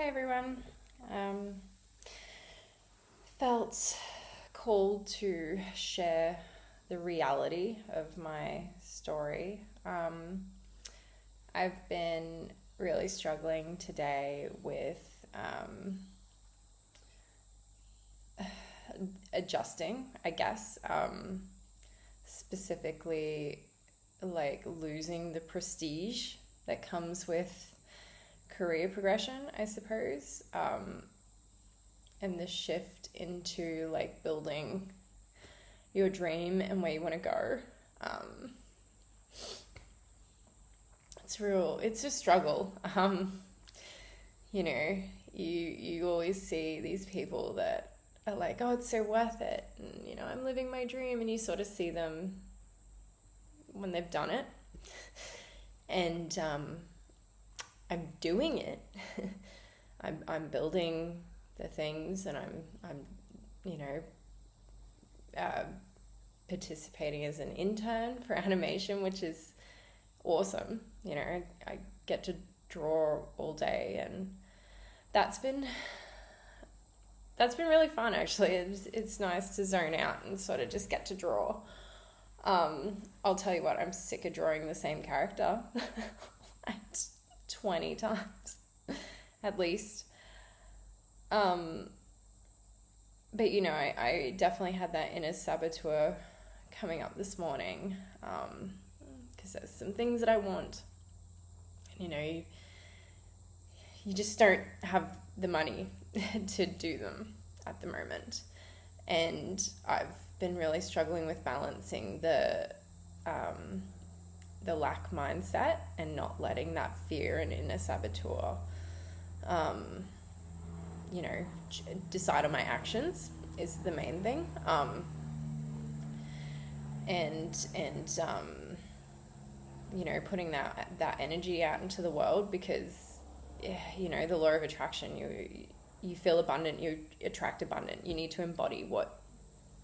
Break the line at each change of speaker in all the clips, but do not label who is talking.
Hey everyone. Um, Felt called to share the reality of my story. I've been really struggling today with adjusting, I guess, specifically like losing the prestige that comes with career progression, I suppose. And the shift into like building your dream and where you want to go. Um, it's a struggle. You know, you always see these people that are like, oh, it's so worth it. And, I'm living my dream. And you sort of see them when they've done it. And I'm doing it. I'm building the things, and I'm you know uh, participating as an intern for animation, which is awesome. I get to draw all day, and that's been that's been really fun actually. It's nice to zone out and sort of just get to draw. I'll tell you what, I'm sick of drawing the same character like 20 times at least. Um, but I definitely had that inner saboteur coming up this morning, because there's some things that I want. You just don't have the money to do them at the moment. And I've been really struggling with balancing the lack mindset and not letting that fear and inner saboteur, um, decide on my actions is the main thing. Putting that energy out into the world, because the law of attraction, you feel abundant, you attract abundant. You need to embody what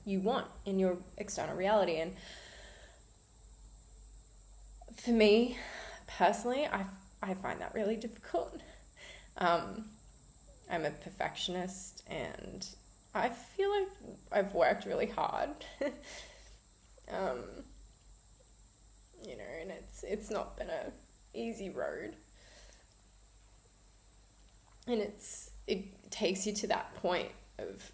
you want in your external reality. And for me personally, I find that really difficult. I'm a perfectionist, and I feel like I've worked really hard. um, and it's not been a easy road. And it takes you to that point of,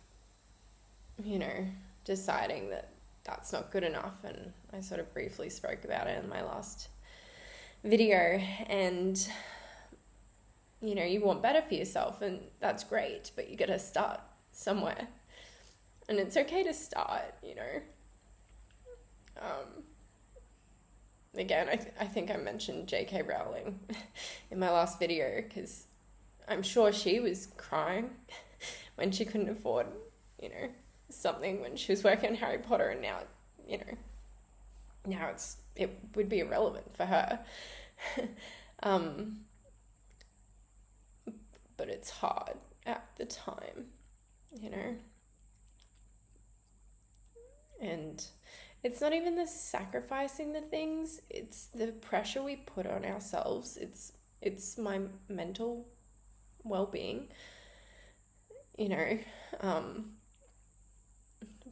deciding that that's not good enough. And I sort of briefly spoke about it in my last video. And you want better for yourself, and that's great, but you gotta start somewhere. And it's okay to start. Again, I think I mentioned J.K. Rowling in my last video, because I'm sure she was crying when she couldn't afford, something when she was working on Harry Potter, and now, it would be irrelevant for her. But it's hard at the time, and it's not even the sacrificing the things, it's the pressure we put on ourselves. It's my mental well-being,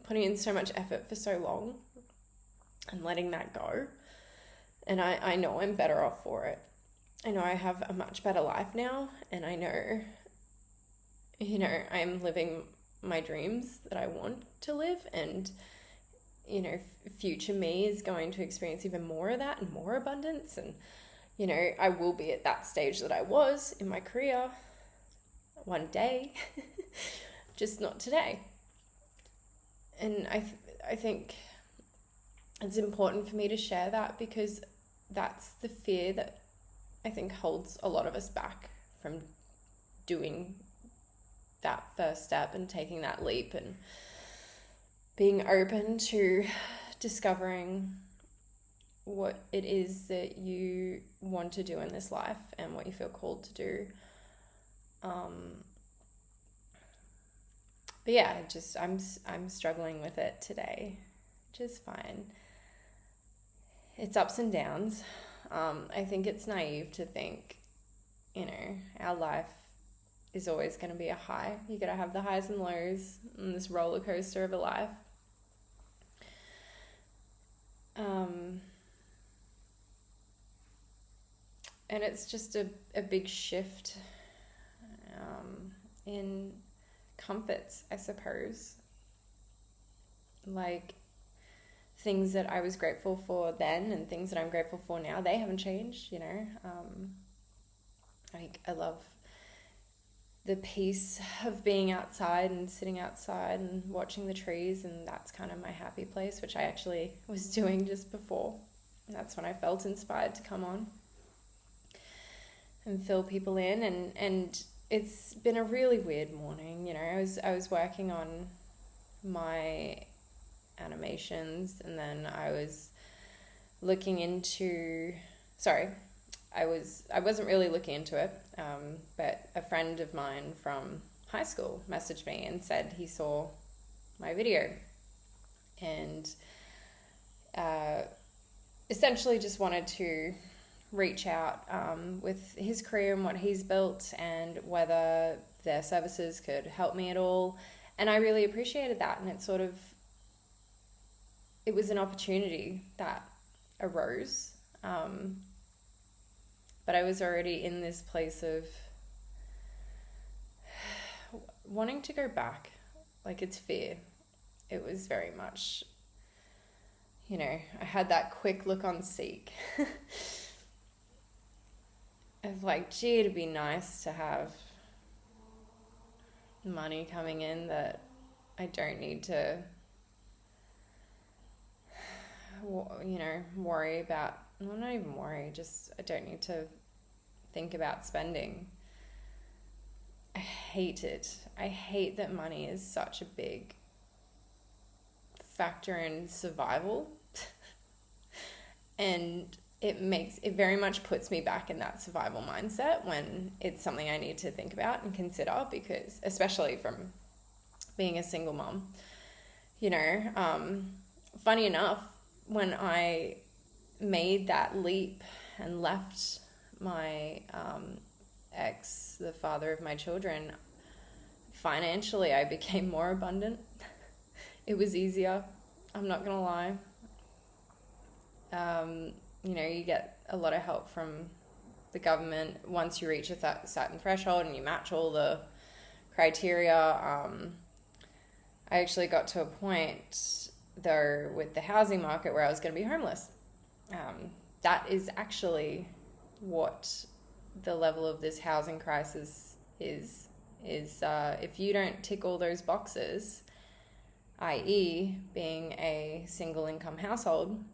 putting in so much effort for so long and letting that go. And I know I'm better off for it. I know I have a much better life now, and I know, I'm living my dreams that I want to live, and, future me is going to experience even more of that and more abundance. And, I will be at that stage that I was in my career one day, just not today. And I think it's important for me to share that, because that's the fear that I think holds a lot of us back from doing that first step and taking that leap and being open to discovering what it is that you want to do in this life and what you feel called to do. But yeah, I'm struggling with it today, which is fine. It's ups and downs. I think it's naive to think, our life is always going to be a high. You got to have the highs and lows on this roller coaster of a life. And it's just a big shift in comforts, I suppose. Like, things that I was grateful for then and things that I'm grateful for now, they haven't changed, you know. I love the peace of being outside and sitting outside and watching the trees, and that's kind of my happy place, which I actually was doing just before. And that's when I felt inspired to come on and fill people in. And it's been a really weird morning, you know. I was working on my animations, and then I was looking into, I wasn't really looking into it, but a friend of mine from high school messaged me and said he saw my video, and essentially just wanted to reach out with his career and what he's built, and whether their services could help me at all. And I really appreciated that, and it was an opportunity that arose. But I was already in this place of wanting to go back. Like, it's fear. It was very much, you know, I had that quick look on Seek of like, gee, it'd be nice to have money coming in that I don't need to, you know, worry about. Well, not even worry, just I don't need to think about spending. I hate it. I hate that money is such a big factor in survival. And it very much puts me back in that survival mindset when it's something I need to think about and consider, because especially from being a single mom, you know, funny enough, when I made that leap and left my ex, the father of my children, financially I became more abundant. It was easier, I'm not gonna lie. You know, you get a lot of help from the government once you reach a certain threshold and you match all the criteria. I actually got to a point, though, with the housing market where I was going to be homeless. That is actually what the level of this housing crisis is if you don't tick all those boxes, i.e. being a single income household,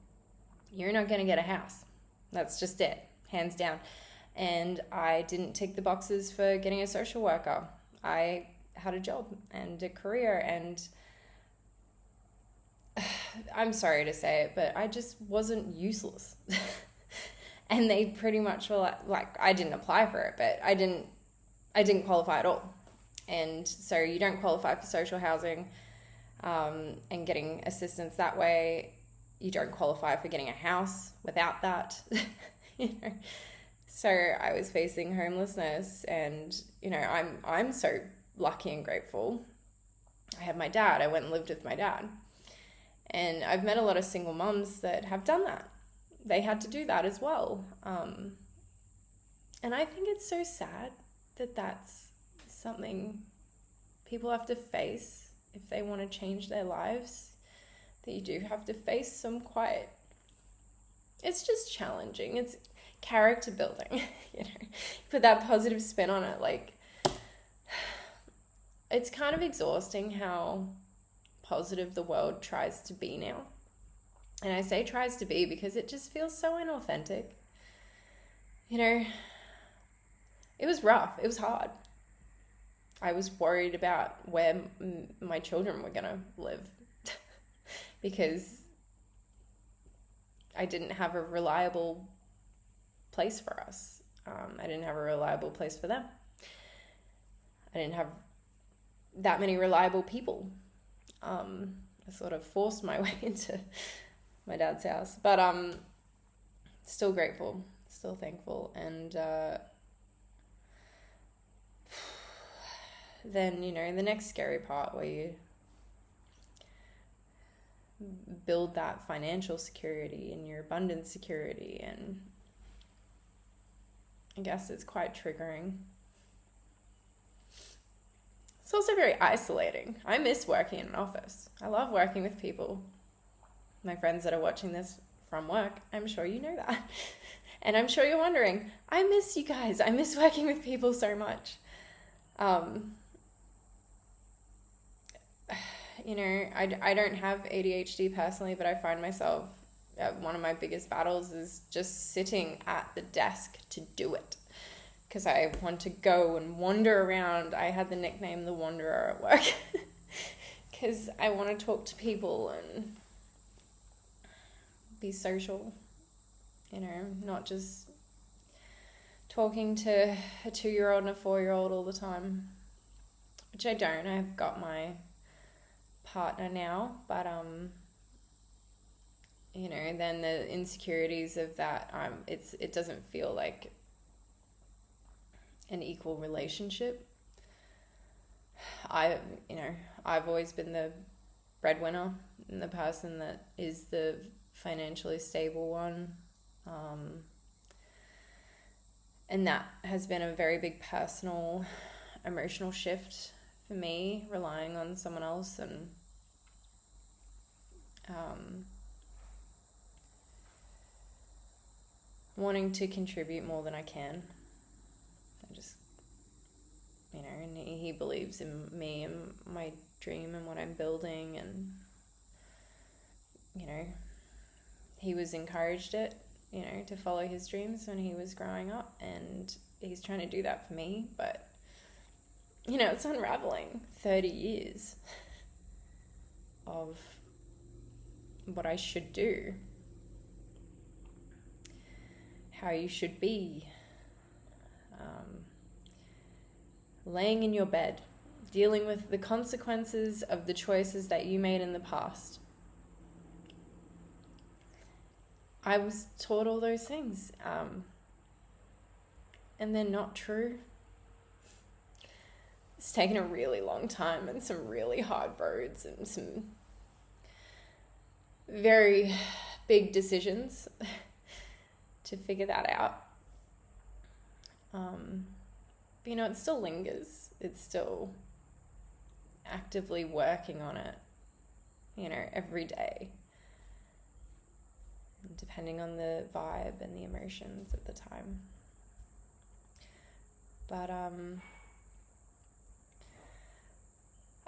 you're not going to get a house. That's just it, hands down. And I didn't tick the boxes for getting a social worker. I had a job and a career, and I'm sorry to say it, but I just wasn't useless. And they pretty much were like, I didn't apply for it, but I didn't qualify at all. And so you don't qualify for social housing and getting assistance that way. You don't qualify for getting a house without that. You know. So I was facing homelessness, and you know, I'm so lucky and grateful. I had my dad. I went and lived with my dad. And I've met a lot of single mums that have done that. They had to do that as well. And I think it's so sad that that's something people have to face if they want to change their lives, that you do have to face some quite, it's just challenging. It's character building, you know, put that positive spin on it. Like, it's kind of exhausting how positive the world tries to be now. And I say tries to be because it just feels so inauthentic. You know, it was rough. It was hard. I was worried about where my children were going to live because I didn't have a reliable place for us. I didn't have a reliable place for them. I didn't have that many reliable people. I sort of forced my way into my dad's house, but still grateful, still thankful, and then, the next scary part where you build that financial security and your abundance security, and I guess it's quite triggering. It's also very isolating. I miss working in an office. I love working with people. My friends that are watching this from work, I'm sure you know that. And I'm sure you're wondering, I miss you guys. I miss working with people so much. I don't have ADHD personally, but I find myself, one of my biggest battles is just sitting at the desk to do it. Because I want to go and wander around. I had the nickname the Wanderer at work. Because I want to talk to people and be social. Not just talking to a 2-year-old and a 4-year-old all the time. Which I don't. I've got my partner now, but then the insecurities of that, it doesn't feel like an equal relationship. I've always been the breadwinner and the person that is the financially stable one, and that has been a very big personal emotional shift for me, relying on someone else and wanting to contribute more than I can. I just, and he believes in me and my dream and what I'm building, and, he was encouraged to follow his dreams when he was growing up, and he's trying to do that for me, but, it's unraveling 30 years of what I should do, how you should be, laying in your bed, dealing with the consequences of the choices that you made in the past. I was taught all those things, and they're not true. It's taken a really long time and some really hard roads and some very big decisions to figure that out. But it still lingers. It's still actively working on it, every day, depending on the vibe and the emotions at the time. But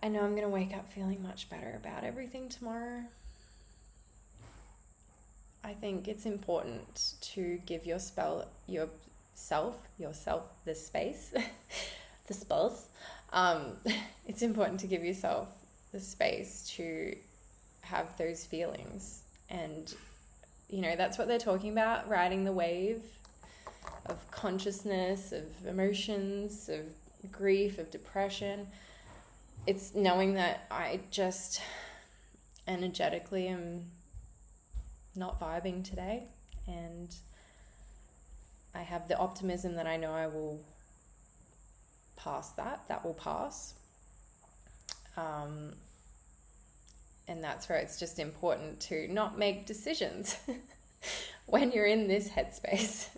I know I'm going to wake up feeling much better about everything tomorrow. I think it's important to give yourself the space, the space. It's important to give yourself the space to have those feelings. And, that's what they're talking about, riding the wave of consciousness, of emotions, of grief, of depression. It's knowing that I just energetically am not vibing today, and I have the optimism that I know I will pass that will pass, and that's where it's just important to not make decisions when you're in this headspace.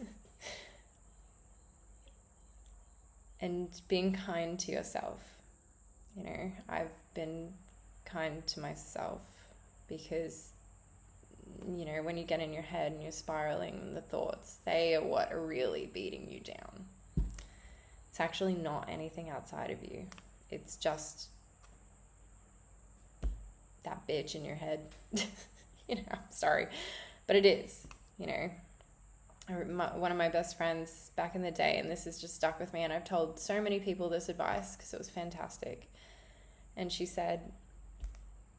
And being kind to yourself. I've been kind to myself because, when you get in your head and you're spiraling, the thoughts, they are what are really beating you down. It's actually not anything outside of you. It's just that bitch in your head. I'm sorry, but it is, One of my best friends back in the day, and this has just stuck with me, and I've told so many people this advice because it was fantastic. And she said,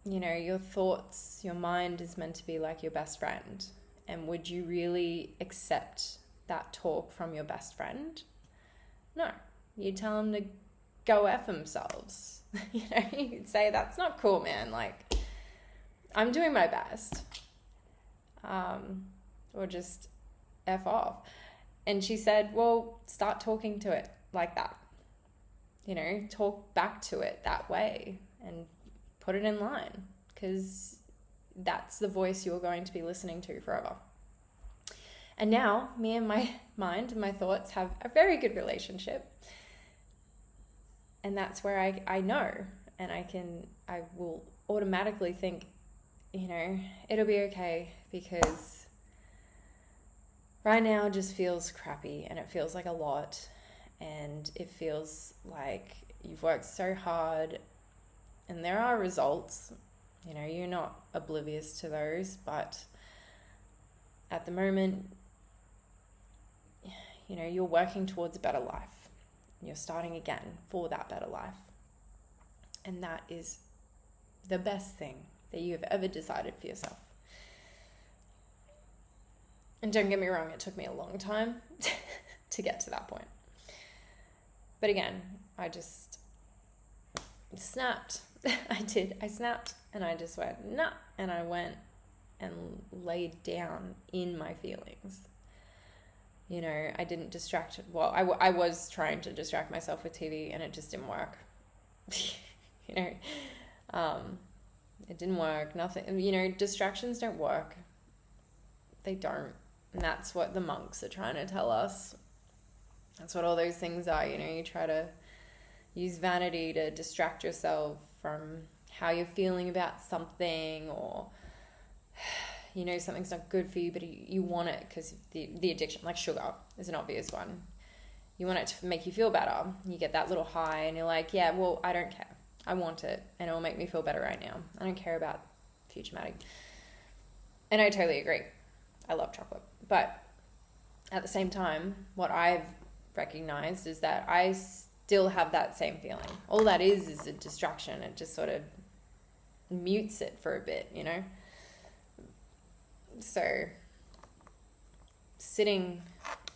your thoughts, your mind is meant to be like your best friend. And would you really accept that talk from your best friend? No. You tell them to go F themselves. You'd say, that's not cool, man. Like, I'm doing my best. Or just F off. And she said, well, start talking to it like that. talk back to it that way and put it in line, because that's the voice you're going to be listening to forever. And now me and my mind and my thoughts have a very good relationship. And that's where I know, and I will automatically think, it'll be okay, because right now just feels crappy, and it feels like a lot, and it feels like you've worked so hard, and there are results, you're not oblivious to those, but at the moment, you're working towards a better life. You're starting again for that better life. And that is the best thing that you have ever decided for yourself. And don't get me wrong, it took me a long time to get to that point. But again, I just snapped. I snapped, and I just went, nah. And I went and laid down in my feelings. I didn't distract. Well, I was trying to distract myself with TV, and it just didn't work. It didn't work. Nothing. Distractions don't work. They don't. And that's what the monks are trying to tell us. That's what all those things are. You try to use vanity to distract yourself from how you're feeling about something, or something's not good for you, but you want it because the addiction, like sugar is an obvious one. You want it to make you feel better. You get that little high, and you're like, yeah, well, I don't care. I want it, and it will make me feel better right now. I don't care about future matter. And I totally agree. I love chocolate. But at the same time, what I've recognized is that I still have that same feeling. All that is a distraction. It just sort of mutes it for a bit, So sitting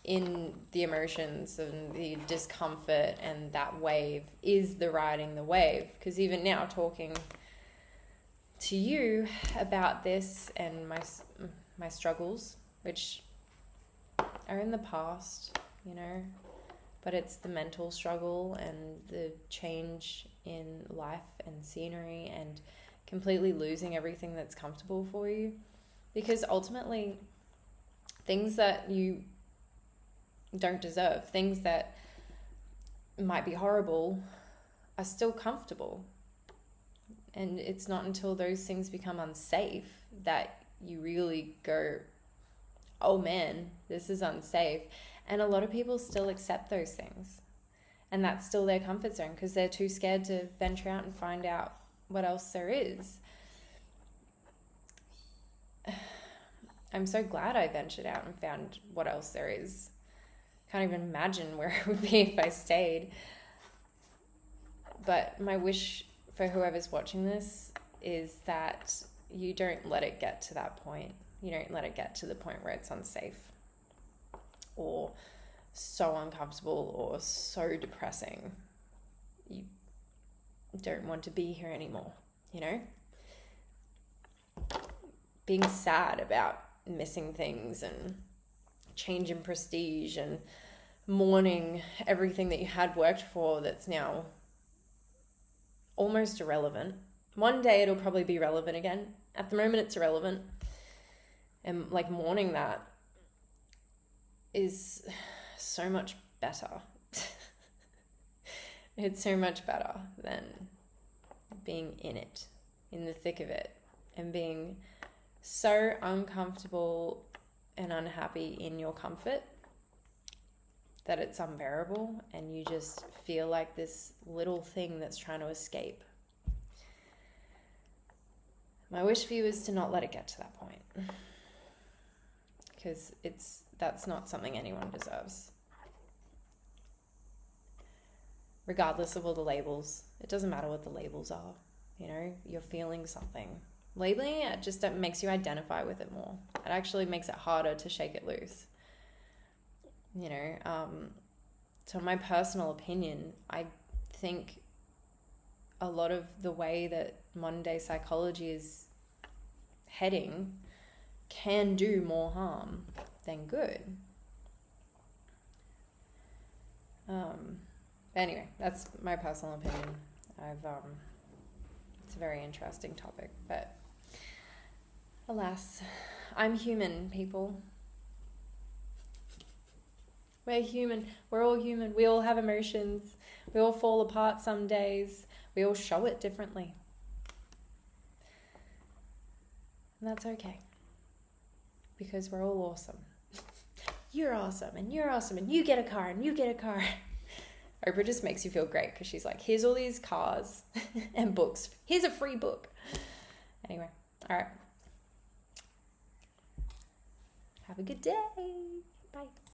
in the emotions and the discomfort and that wave is the riding the wave. Because even now, talking to you about this and my struggles, which are in the past, but it's the mental struggle and the change in life and scenery and completely losing everything that's comfortable for you. Because ultimately, things that you don't deserve, things that might be horrible, are still comfortable. And it's not until those things become unsafe that you really go, oh man, this is unsafe. And a lot of people still accept those things. And that's still their comfort zone because they're too scared to venture out and find out what else there is. I'm so glad I ventured out and found what else there is. Can't even imagine where it would be if I stayed. But my wish for whoever's watching this is that you don't let it get to that point. You don't let it get to the point where it's unsafe or so uncomfortable or so depressing. You don't want to be here anymore, Being sad about missing things and change in prestige and mourning everything that you had worked for that's now almost irrelevant. One day it'll probably be relevant again. At the moment it's irrelevant. And mourning that is so much better. It's so much better than being in it, in the thick of it, and being so uncomfortable and unhappy in your comfort that it's unbearable and you just feel like this little thing that's trying to escape. My wish for you is to not let it get to that point, because that's not something anyone deserves. Regardless of all the labels, it doesn't matter what the labels are, you're feeling something. Labeling it just makes you identify with it more. It actually makes it harder to shake it loose. So in my personal opinion, I think a lot of the way that modern day psychology is heading can do more harm than good. But anyway, that's my personal opinion. It's a very interesting topic, but alas, I'm human, people. We're human. We're all human. We all have emotions. We all fall apart some days. We all show it differently. And that's okay. Because we're all awesome. You're awesome, and you're awesome, and you get a car, and you get a car. Oprah just makes you feel great because she's like, here's all these cars and books. Here's a free book. Anyway, all right. Have a good day. Bye.